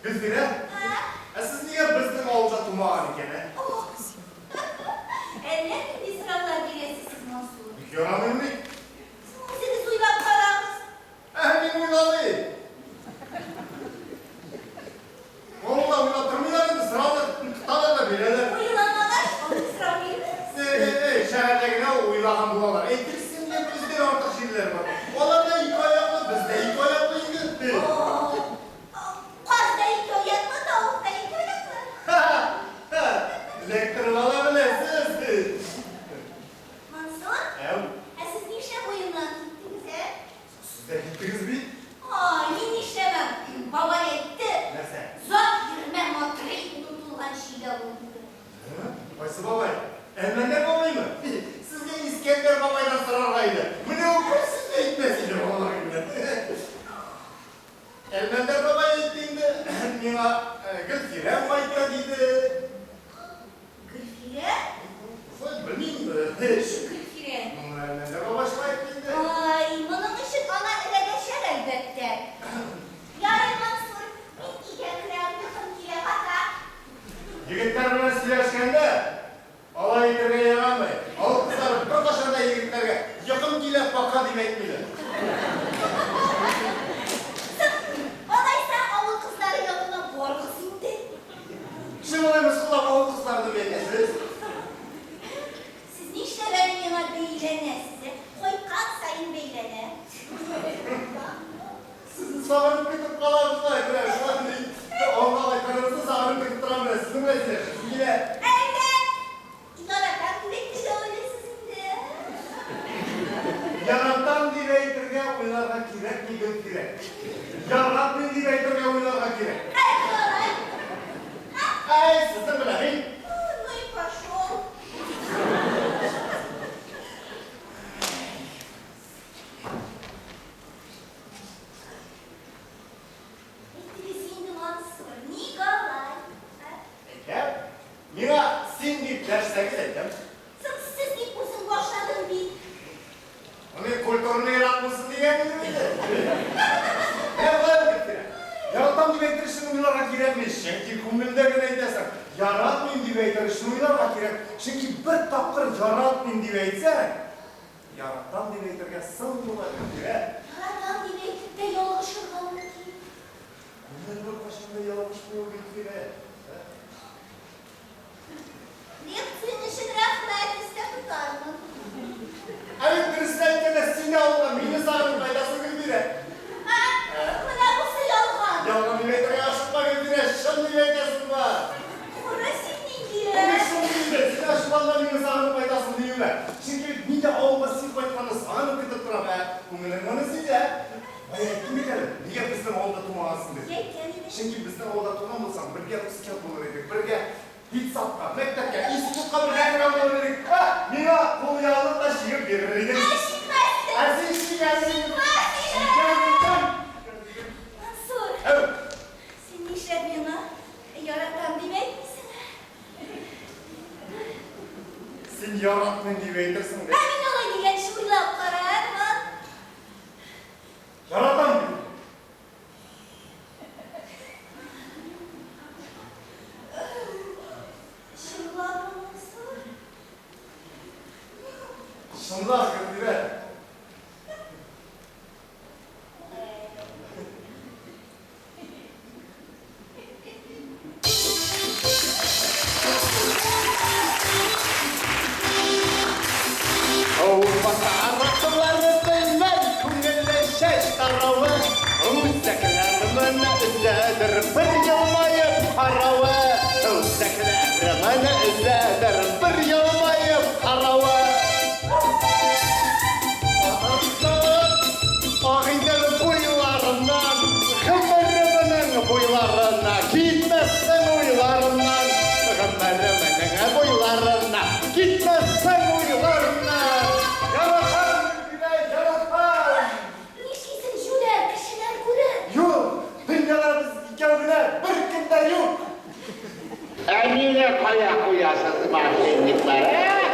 Gülfire, siz niye bizden olca tumağı ikene? Ne sıralar biresiz Mansur? Göramıyor mu? Seni suyla paramız. Emin uyladı. Onu da uylatırmıyorlardı, sıralı kıtalarla bileler. Uyulanmalar, onu sıra verir. Şehirdekine uyulan bulalar. Etkisinde bizden ortak şeyler var. Onlar da hikayeler, biz de hikayeler. Kaz da iki oyatma, tavuk da iki oyatma. Lektörün alabilirsiniz. Mansur, Evet. siz ne işe oyundan gittiniz he? Siz de gittiniz mi? Yeni işlemem. Baba etti. Nasıl? Zor yürüme motoru tutulan şeyle oldu. Baysı babay, Elmender babayı mı? Sizde İskender babayla sırarlaydı. Bu ne okur sizde gitmesiyle olaydı. Elmender babayı ettiğinde Nina Gülfire maykadıydı. Gülfire? Sen bilmeyeyim mi? Şu Gülfire. Elmender babaş maykadıydı. Bunun ışık ona ele geçer elbette. Yarın Mansur, bitkiye krem yakın kile bakar. Yigitlerle sileşkende alay yitirmeye yaranmayın. Al kızlar bir başında yigitlerge yakın gile baka demek bilir. Olaysa avul kızları yanına korkusun de. Şimdi olayımız kulak o kızlardı beklesiniz. Siz ne işle benim yana beylene size? Koy kalk sayın beylene. Sizin sağırıp kıtıp kalanınızda ekler. Şu an değil. Ondan ayaklarınızı sağırıp kıtıp duramıyor. Sizin mesleğiniz. Yine. Evet. Yaradan dilekli de öyle sizin de. Yarattan direytirge uylarga kirek mi gül kirek. Yaratın direytirge uylarga kirek. Kolay. Ay sizin bilemeyin. Ну и пошел. Николай. Peki. Nina şimdi dersleri dedim. Siz git musun başladın bir. Onu kulturunu yaratmasın diye miydi? Ne var gittiler? Yaratan direytirişini uylarga kirekmiş. Çünkü kumbilde gene desem. Yaratmayın direytirişini uylarga kirek. Çünkü bir tapkır yaratmayın direytsen. Yaratan direytirge sın uylarga kirek. Yaradan dilekli de yoluşur kalın ki. Bunlar bir başında yalmışmıyor gittiler. Лекцияны için rahmet istedim mı? Evet, Hristiyan kendisini alma, mini sağlık faydası gittiler. Buna bu sılalgan. Yalma direytirge aşıkma gittiler, şimdi beklesin var. Orası ne Bunu diyor? şimdi değil, size aşıklarla mini sağlık faydasını diyorlar. Çünkü bir de olması faydalarını sağlık gidip durar be. Bunların onu size. Kim bitelim? Niye bizden olda tuğmasın dedi. Çünkü bizden olda tuğmamışsan birge psikat bulur edik, birge hiç sapka, mektepke, institutka bir reklam bulur edik. Ha, Nina kolu yağlık da şiir verir edik. Ersin gelsin. Mansur, Evet. senin işlemini yaratan demek misin? Sen yaratmın diveydirsin de. Emin ola diyen şuyla karar mı? Yaratan mı? Şuyla Mansur. Şunlar gönlüre. Bir yılmayıp harava, Özdekiler bana izleder. Bir yılmayıp harava. Ağindenin boylarından, Kımmırımının boylarına, gitmezsen uylarından, Kımmırımının boylarına, gitmezsen uylarına. Yaratan güne yaratan. Nişisin şuler, kişiler kurar. Yok, dünyalarımız ikavine bir kimde yok. Emine kaya kuyasız mahzenlikler.